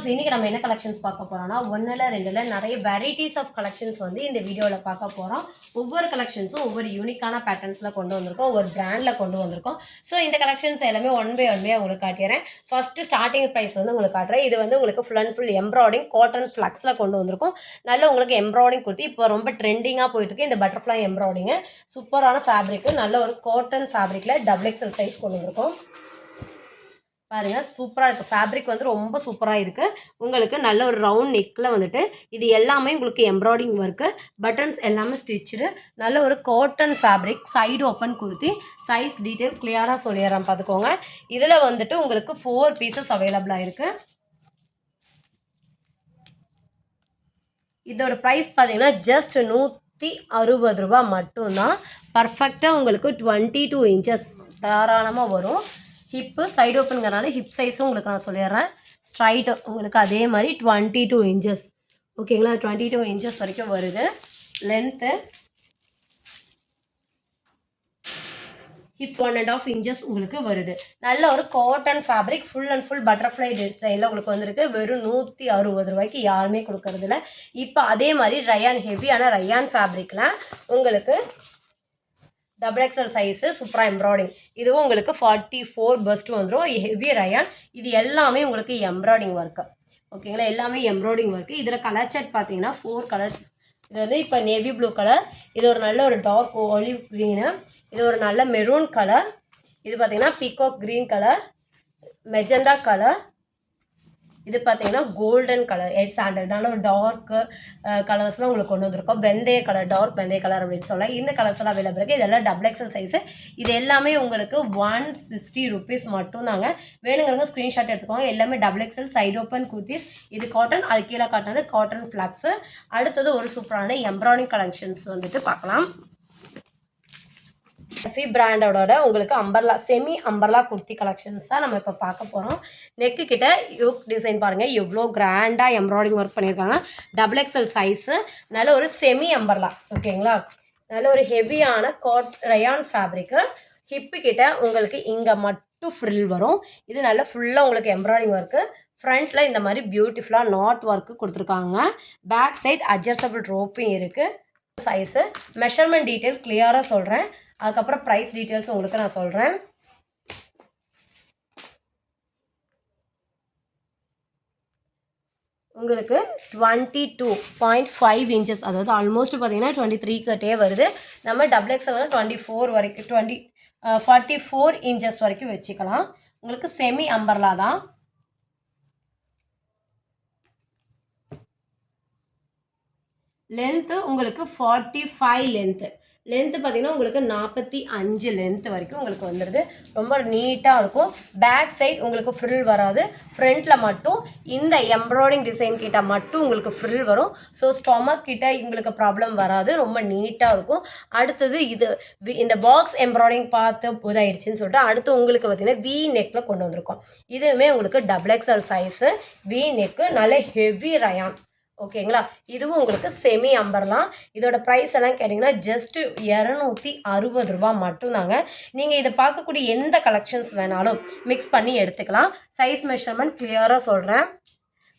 Viewers, இன்னைக்கு நம்ம என்ன கலெக்ஷன்ஸ் பார்க்க போறோம்னா, ஒண்ணுல ரெண்டுல நிறைய வெரைட்டிஸ் ஆஃப் கலெக்ஷன்ஸ் வந்து இந்த வீடியோல பார்க்க போறோம். ஒவ்வொரு கலெக்ஷன்ஸும் ஒவ்வொரு யூனிக்கான பேட்டர்ன்ஸ்ல கொண்டு வந்திருக்கோம், ஒவ்வொரு பிராண்ட்ல கொண்டு வந்திருக்கோம். ஸோ இந்த கலெக்ஷன்ஸ் எல்லாமே ஒன் பை உங்களுக்கு காட்டிடுறேன். ஃபர்ஸ்ட் ஸ்டார்டிங் ப்ரைஸ் வந்து உங்களுக்கு காட்டுறேன். இது வந்து உங்களுக்கு full and full embroidering cotton ஃப்ளக்ஸ்ல கொண்டு வந்திருக்கோம். நல்ல உங்களுக்கு எம்ப்ராய்டிங் கொடுத்து இப்போ ரொம்ப ட்ரெண்டிங்காக போயிட்டு இருக்கு இந்த பட்டர்ஃப்ளை எம்ப்ராய்டிங். சூப்பரான ஃபேப்ரிக், நல்ல ஒரு காட்டன் ஃபேப்ரிக்ல டபுள் எக்ஸல் சைஸ் கொண்டு வந்திருக்கோம். பாருங்க, சூப்பராக இருக்குது. ஃபேப்ரிக் வந்து ரொம்ப சூப்பராக இருக்குது. உங்களுக்கு நல்ல ஒரு ரவுண்ட் நெக்கில் வந்துட்டு இது எல்லாமே உங்களுக்கு எம்ப்ராய்டிங் ஒர்க்கு, பட்டன்ஸ் எல்லாமே ஸ்டிச்சுடு, நல்ல ஒரு காட்டன் ஃபேப்ரிக், சைடு ஓப்பன் கொடுத்து சைஸ் டீட்டெயில் கிளியராக சொல்லிடுறேன் பார்த்துக்கோங்க. இதில் வந்துட்டு உங்களுக்கு 4 பீசஸ் அவைலபிளாக இருக்குது. இதோட ப்ரைஸ் பார்த்தீங்கன்னா ஜஸ்ட் 160 ரூபா மட்டும்தான். பர்ஃபெக்டாக உங்களுக்கு 22 இன்ச்சஸ் தாராளமாக வரும். ஹிப்பு சைடு ஓப்பனுங்கிறனால ஹிப் சைஸும் உங்களுக்கு நான் சொல்லிடுறேன். ஸ்ட்ரைட்டு உங்களுக்கு அதே மாதிரி 22 இன்ச்சஸ். ஓகேங்களா, 22 இன்ச்சஸ் வரைக்கும் வருது. லென்த்து ஹிப் 1.5 இன்ச்சஸ் உங்களுக்கு வருது. நல்ல ஒரு cotton fabric, full and full butterfly டிசைனில் உங்களுக்கு வந்துருக்கு. வெறும் 160 ரூபாய்க்கு யாருமே கொடுக்கறது இல்லை. இப்போ அதே மாதிரி ரயான், ஹெவியான ரயான் ஃபேப்ரிக்கில் உங்களுக்கு டபுள் எக்ஸல் சைஸு, சூப்பராக எம்ப்ராய்டிங். இதுவும் உங்களுக்கு 44 பஸ்ட் வந்துடும். Heavy rayon. இது எல்லாமே உங்களுக்கு எம்ப்ராய்டிங் ஒர்க்கு. ஓகேங்களா, எல்லாமே எம்ப்ராய்டிங் ஒர்க்கு. இதில் கலர் சார்ட் பார்த்தீங்கன்னா 4 கலர். இது வந்து இப்போ நேவி ப்ளூ கலர், இது ஒரு நல்ல ஒரு டார்க் ஆலிவ் க்ரீனு, இது ஒரு நல்ல மெரூன் கலர், இது பார்த்தீங்கன்னா peacock green colour, magenta colour, இது பார்த்தீங்கன்னா கோல்டன் கலர், எட் சாண்டல், நல்ல ஒரு டார்க்கு கலர்ஸ்லாம் உங்களுக்கு கொண்டு வந்திருக்கோம். வெந்தய கலர், டார்க் வெந்தய கலர் அப்படின்னு சொல்லலாம். இந்த கலர்ஸ் எல்லாம் அவைலபிள் இருக்குது. இதெல்லாம் டபுள் எக்ஸல் சைஸு. இது எல்லாமே உங்களுக்கு 160 ருபீஸ் மட்டும் தாங்க. வேணுங்கிறவங்க ஸ்க்ரீன்ஷாட் எடுத்துக்கோங்க. எல்லாமே double XL side open kurtis. இது காட்டன், அது கீழே காட்டினது காட்டன் ஃப்ளாக்ஸு. அடுத்தது ஒரு சூப்பரான எம்ப்ராய்டிங் கலெக்ஷன்ஸ் வந்துட்டு பார்க்கலாம். எஃபி பிராண்டோட உங்களுக்கு umbrella, semi umbrella kurti collections தான் நம்ம இப்போ பார்க்க போகிறோம். நெக்கு கிட்ட யோக் டிசைன் பாருங்கள், எவ்வளோ கிராண்டாக எம்ப்ராய்டிங் ஒர்க் பண்ணியிருக்காங்க. டபுள் எக்ஸல் சைஸு, நல்ல ஒரு செமி அம்பர்லா. ஓகேங்களா, நல்ல ஒரு ஹெவியான ரயான் ஃபேப்ரிக்கு. ஹிப்பு கிட்ட உங்களுக்கு இங்கே மட்டும் ஃப்ரில் வரும். இது நல்ல ஃபுல்லாக உங்களுக்கு எம்ப்ராய்டிங் ஒர்க்கு. ஃப்ரண்ட்டில் இந்த மாதிரி பியூட்டிஃபுல்லாக நாட் ஒர்க்கு கொடுத்துருக்காங்க. பேக் சைட் அட்ஜஸ்டபிள் ரோப்பிங் இருக்குது. சைஸு மெஷர்மெண்ட் டீட்டெயில் கிளியராக சொல்கிறேன். அதுக்கப்புறம் ப்ரைஸ் டீட்டெயில்ஸ் உங்களுக்கு நான் சொல்கிறேன். உங்களுக்கு 22.5 இன்ச்சஸ், அதாவது ஆல்மோஸ்ட் பார்த்தீங்கன்னா 23 கிட்டே வருது. நம்ம டபுள் எக்ஸல் 24 வரைக்கும் 44 இன்ச்சஸ் வரைக்கும் வச்சுக்கலாம். உங்களுக்கு செமி அம்பர்லா தான். லென்த்து உங்களுக்கு 45 லென்த்து பார்த்தீங்கன்னா உங்களுக்கு 45 லென்த்து வரைக்கும் உங்களுக்கு வந்துடுது. ரொம்ப நீட்டாக இருக்கும். பேக் சைட் உங்களுக்கு ஃப்ரில் வராது. ஃப்ரண்ட்டில் மட்டும் இந்த எம்ப்ராய்டிங் டிசைன் கிட்ட மட்டும் உங்களுக்கு ஃப்ரில் வரும். ஸோ ஸ்டொமக் கிட்ட உங்களுக்கு ப்ராப்ளம் வராது. ரொம்ப நீட்டாக இருக்கும். அடுத்தது இது இந்த பாக்ஸ் எம்ப்ராய்டிங் பார்த்து இதாகிடுச்சின்னு சொல்லிட்டு அடுத்து உங்களுக்கு பார்த்தீங்கன்னா வி நெக்கில் கொண்டு வந்திருக்கோம். இதுவுமே உங்களுக்கு double XL size, V neck, நல்ல ஹெவி ரயான். ஓகேங்களா, இதுவும் உங்களுக்கு செமி அம்பர்லாம். இதோட ப்ரைஸ் எல்லாம் கேட்டிங்கன்னா ஜஸ்ட் 260 ரூபா மட்டும்தாங்க. நீங்கள் இதை பார்க்கக்கூடிய எந்த கலெக்ஷன்ஸ் வேணாலும் மிக்ஸ் பண்ணி எடுத்துக்கலாம். சைஸ் மெஷர்மெண்ட் கிளியராக சொல்கிறேன்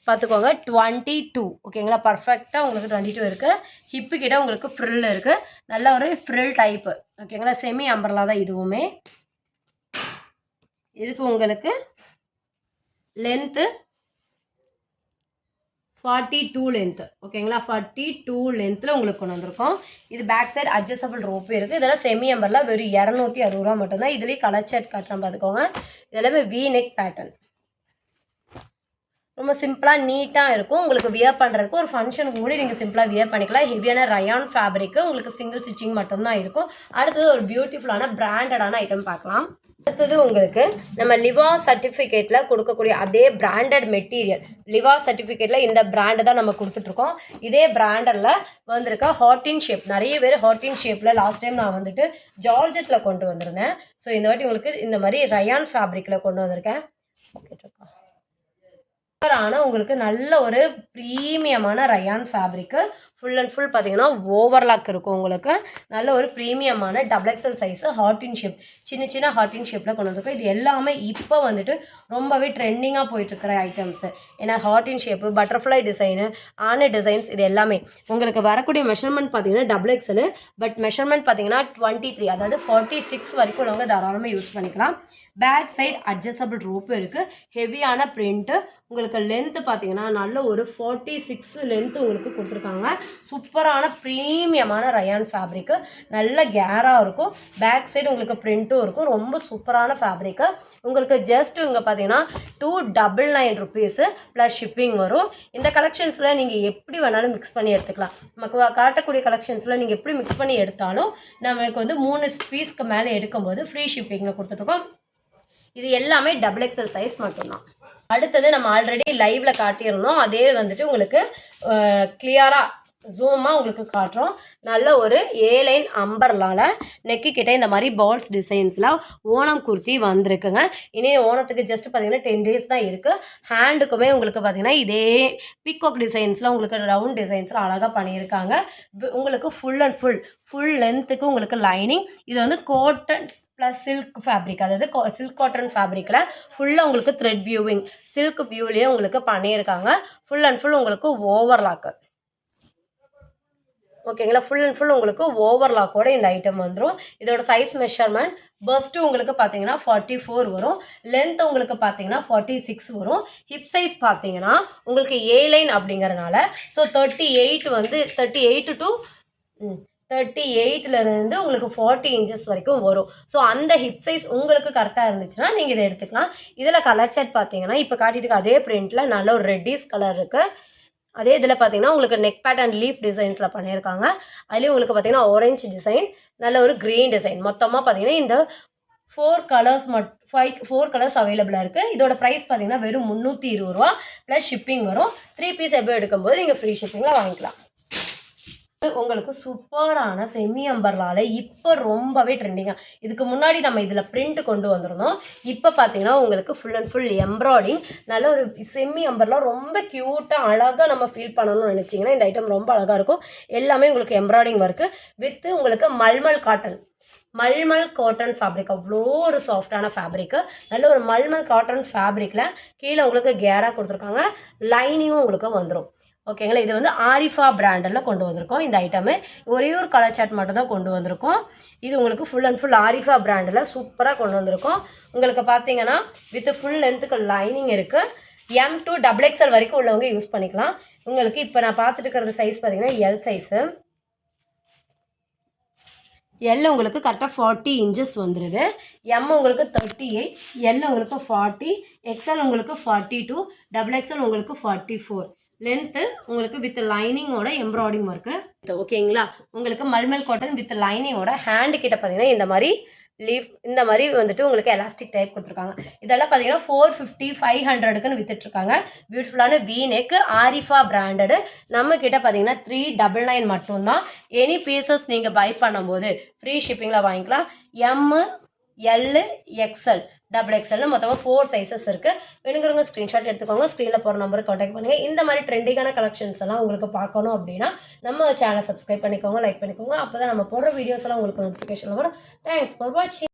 பார்த்துக்கோங்க. 22. ஓகேங்களா, பர்ஃபெக்டாக உங்களுக்கு 22 இருக்குது. ஹிப்பு கிட்ட உங்களுக்கு ஃப்ரில் இருக்குது. நல்ல ஒரு ஃப்ரில் டைப்பு. ஓகேங்களா, செமி அம்பர்லா தான் இதுவுமே. இதுக்கு உங்களுக்கு லென்த்து 42 லென்த்து. ஓகேங்களா, 42 லென்த்தில் உங்களுக்கு கொண்டு வந்திருக்கோம். இது பேக் சைடு அட்ஜஸ்டபிள் ரோப்பு இருக்குது. இதெல்லாம் செமி அம்பர்லாம் வெறும் 260 ரூபா மட்டும்தான். இதுலேயே கலர் சார்ட் காட்டுறேன் பார்த்துக்கோங்க. இதெல்லாமே வி நெக் பேட்டர்ன். ரொம்ப சிம்பிளாக நீட்டாக இருக்கும். உங்களுக்கு வியர் பண்ணுறதுக்கு ஒரு ஃபங்க்ஷனுக்கு கூட நீங்கள் சிம்பிளாக வியர் பண்ணிக்கலாம். ஹெவியான ரயான் ஃபேப்ரிக்கு, உங்களுக்கு சிங்கிள் ஸ்டிச்சிங் மட்டும்தான் இருக்கும். அடுத்தது ஒரு பியூட்டிஃபுல்லான பிராண்டடான ஐட்டம் பார்க்கலாம். அடுத்தது உங்களுக்கு நம்ம லிவா சர்டிஃபிகேட்டில் கொடுக்கக்கூடிய அதே பிராண்டட் மெட்டீரியல். லிவா சர்டிஃபிகேட்டில் இந்த பிராண்டு தான் நம்ம கொடுத்துட்ருக்கோம். இதே பிராண்டில் வந்திருக்க ஹார்டின் ஷேப். நிறைய பேர் ஹார்டின் ஷேப்பில் லாஸ்ட் டைம் நான் வந்துட்டு ஜார்ஜெட்டில் கொண்டு வந்திருந்தேன். ஸோ இந்த வாட்டி உங்களுக்கு இந்த மாதிரி ரயான் ஃபேப்ரிக்கில் கொண்டு வந்திருக்கேன். ஓகே. சூப்பரான உங்களுக்கு நல்ல ஒரு ப்ரீமியமான ரயான் ஃபேப்ரிக்கு ஃபுல் அண்ட் ஃபுல் பார்த்தீங்கன்னா ஓவர்லாக் இருக்கும் உங்களுக்கு நல்ல ஒரு ப்ரீமியமான டபுள் எக்ஸல் சைஸு ஹார்டின் ஷேப் சின்ன சின்ன ஹார்டின் ஷேப்பில் கொண்டு வந்திருக்கும் இது எல்லாமே இப்போ வந்துட்டு ரொம்பவே ட்ரெண்டிங்காக போயிட்டுருக்கிற ஐட்டம்ஸு ஏன்னா ஹார்டின் ஷேப்பு பட்டர்ஃப்ளை டிசைனு ஆன டிசைன்ஸ் இது எல்லாமே உங்களுக்கு வரக்கூடிய மெஷர்மெண்ட் பார்த்தீங்கன்னா டபுள் எக்ஸலு பட் மெஷர்மெண்ட் பார்த்தீங்கன்னா 23 அதாவது 46 வரைக்கும் உள்ளவங்க தாராளமாக யூஸ் பண்ணிக்கலாம் பேக் சைடு அட்ஜஸ்டபிள் ரோப்பு இருக்குது ஹெவியான பிரிண்ட்டு உங்களுக்கு லென்த்து பார்த்தீங்கன்னா நல்ல ஒரு 46 லென்த்து உங்களுக்கு கொடுத்துருக்காங்க சூப்பரான ப்ரீமியமான ரயான் ஃபேப்ரிக்கு நல்ல கேராக இருக்கும் பேக் சைடு உங்களுக்கு பிரிண்ட்டும் இருக்கும் ரொம்ப சூப்பரான ஃபேப்ரிக்கு உங்களுக்கு ஜஸ்ட் இங்கே பார்த்தீங்கன்னா 299 ருபீஸு ப்ளஸ் ஷிப்பிங் வரும் இந்த கலெக்ஷன்ஸில் நீங்கள் எப்படி வேணாலும் மிக்ஸ் பண்ணி எடுத்துக்கலாம் நமக்கு காட்டக்கூடிய கலெக்ஷன்ஸில் நீங்கள் எப்படி மிக்ஸ் பண்ணி எடுத்தாலும் நமக்கு வந்து 3 பீஸ்க்கு மேலே எடுக்கும்போது ஃப்ரீ ஷிப்பிங்கில் கொடுத்துட்ருக்கோம் இது எல்லாமே டபுள் எக்ஸல் சைஸ் மட்டும்தான் அடுத்தது நம்ம ஆல்ரெடி லைவ்ல காட்டியிருந்தோம் அதே வந்துட்டு உங்களுக்கு கிளியராக ஜூமாக உங்களுக்கு காட்டுறோம் நல்ல ஒரு ஏலைன் அம்பர்லால நெக்கு கிட்ட இந்த மாதிரி பால்ஸ் டிசைன்ஸில் ஓணம் குர்த்தி வந்திருக்குங்க இனி ஓணத்துக்கு ஜஸ்ட் பார்த்தீங்கன்னா 10 days தான் இருக்குது ஹேண்டுக்குமே உங்களுக்கு பார்த்தீங்கன்னா இதே பீகாக் டிசைன்ஸில் உங்களுக்கு ரவுண்ட் டிசைன்ஸில் அழகாக பண்ணியிருக்காங்க உங்களுக்கு ஃபுல் லென்த்துக்கு உங்களுக்கு லைனிங் இது வந்து காட்டன் ப்ளஸ் சில்க் ஃபேப்ரிக் அதாவது சில்க் காட்டன் ஃபேப்ரிக்கில் ஃபுல்லாக உங்களுக்கு த்ரெட் வியூவிங் சில்க் வியூலேயே உங்களுக்கு பண்ணியிருக்காங்க ஃபுல் அண்ட் ஃபுல் உங்களுக்கு ஓவர்லாக்கு ஓகேங்களா ஃபுல் அண்ட் ஃபுல் உங்களுக்கு ஓவர்லாக்கோட இந்த ஐட்டம் வந்துடும் இதோட சைஸ் மெஷர்மெண்ட் பஸ்ட்டு உங்களுக்கு பார்த்தீங்கன்னா 44 வரும் லென்த் உங்களுக்கு பார்த்தீங்கன்னா 46 வரும் ஹிப் சைஸ் பார்த்தீங்கன்னா உங்களுக்கு ஏ லைன் அப்படிங்கிறனால ஸோ 38 வந்து 38 டு 38லேருந்து உங்களுக்கு 40 இன்ச்சஸ் வரைக்கும் வரும் ஸோ அந்த ஹிப் சைஸ் உங்களுக்கு கரெக்டாக இருந்துச்சுன்னா நீங்கள் இதை எடுத்துக்கலாம் இதில் கலர் சார்ட் பார்த்தீங்கன்னா இப்போ காட்டிட்டு அதே பிரிண்ட்டில் நல்ல ஒரு ரெட்டிஷ் கலர் இருக்குது அதே இதில் பார்த்தீங்கன்னா உங்களுக்கு நெக் பேட்டர்ன் லீஃப் டிசைன்ஸில் பண்ணியிருக்காங்க அதுலேயும் உங்களுக்கு பார்த்தீங்கன்னா ஆரஞ்சு டிசைன் நல்ல ஒரு க்ரீன் டிசைன் மொத்தமாக பார்த்தீங்கன்னா இந்த 4 கலர்ஸ் 4 கலர்ஸ் அவைலபிளாக இருக்குது இதோட ப்ரைஸ் பார்த்தீங்கன்னா வெறும் 320 ரூபா ப்ளஸ் ஷிப்பிங் வரும் 3 பீஸ் எவ்வளோ எடுக்கும்போது நீங்கள் ஃப்ரீ ஷிப்பிங்கில் வாங்கிக்கலாம் உங்களுக்கு சூப்பரான செமி அம்பர்லால இப்போ ரொம்பவே ட்ரெண்டிங்காக இதுக்கு முன்னாடி நம்ம இதில் பிரிண்ட் கொண்டு வந்திருந்தோம் இப்போ பார்த்தீங்கன்னா உங்களுக்கு ஃபுல் அண்ட் ஃபுல் எம்ப்ராய்டிங் நல்ல ஒரு செமி அம்பர்லா ரொம்ப க்யூட்டாக அழகாக நம்ம ஃபீல் பண்ணணும்னு நினச்சிங்கன்னா இந்த ஐட்டம் ரொம்ப அழகாக இருக்கும் எல்லாமே உங்களுக்கு எம்ப்ராய்டிங் ஒர்க்கு வித்து உங்களுக்கு மல்மல் காட்டன் ஃபேப்ரிக் அவ்வளோ ஒரு சாஃப்டான ஃபேப்ரிக்கு நல்ல ஒரு மல்மல் காட்டன் ஃபேப்ரிக்கில் கீழே உங்களுக்கு கேராக கொடுத்துருக்காங்க லைனிங்கும் உங்களுக்கு வந்துடும் ஓகேங்களா இது வந்து ஆரிஃபா பிராண்டில் கொண்டு வந்திருக்கோம் இந்த ஐட்டமு ஒரே ஒரு கலர் சார்ட் மட்டும் தான் கொண்டு வந்திருக்கோம் இது உங்களுக்கு ஃபுல் அண்ட் ஃபுல் ஆரிஃபா பிராண்டில் சூப்பராக கொண்டு வந்திருக்கோம் உங்களுக்கு பார்த்தீங்கன்னா வித் ஃபுல் லென்த்துக்கு லைனிங் இருக்குது M2 டபுள் எக்ஸல் வரைக்கும் உள்ளவங்க யூஸ் பண்ணிக்கலாம் உங்களுக்கு இப்போ நான் பார்த்துட்டு இருக்கிற சைஸ் பார்த்தீங்கன்னா எல் சைஸு எல் உங்களுக்கு கரெக்டாக 40 இன்ச்சஸ் வந்துடுது எம் உங்களுக்கு 38 எல் உங்களுக்கு 40 எக்ஸ்எல் உங்களுக்கு 42 டபுள் எக்ஸ்எல் உங்களுக்கு 44 லென்த்து உங்களுக்கு வித் லைனிங்கோட எம்ப்ராய்டிங் ஒர்க்கு ஓகேங்களா உங்களுக்கு மல்மல் காட்டன் வித் லைனிங்கோட ஹேண்டு கிட்ட பார்த்தீங்கன்னா இந்த மாதிரி லீஃப் இந்த மாதிரி வந்துட்டு உங்களுக்கு எலாஸ்டிக் டைப் கொடுத்துருக்காங்க இதெல்லாம் பார்த்தீங்கன்னா 450 500க்குன்னு வித்துட்ருக்காங்க பியூட்டிஃபுல்லான வி நெக் ஆரிஃபா பிராண்டடு நம்ம கிட்ட பார்த்தீங்கன்னா 399 மட்டும்தான் எனி பீசஸ் நீங்கள் பை பண்ணும்போது ஃப்ரீ ஷிப்பிங்கில் வாங்கிக்கலாம் எம்மு எல் எக்ஸ்எல் டபுள் எக்ஸ்எல்னு மொத்தமாக 4 சைஸஸ் இருக்குது வேணுங்கிறவங்க ஸ்க்ரீன்ஷாட் எடுத்துக்கோங்க ஸ்க்ரீனில் போகிற நம்பருக்கு காண்டாக்ட் பண்ணுங்கள் இந்த மாதிரி ட்ரெண்டிங்கான கலெக்ஷன்ஸ் எல்லாம் உங்களுக்கு பார்க்கணும் அப்படின்னா நம்ம சேனலை சப்ஸ்கிரைப் பண்ணிக்கோங்க லைக் பண்ணிக்கோங்க அப்போ தான் நம்ம போடுற வீடியோஸ் எல்லாம் உங்களுக்கு நோட்டிஃபிகேஷன் வரும் தேங்க்ஸ் ஃபார் வாட்சிங்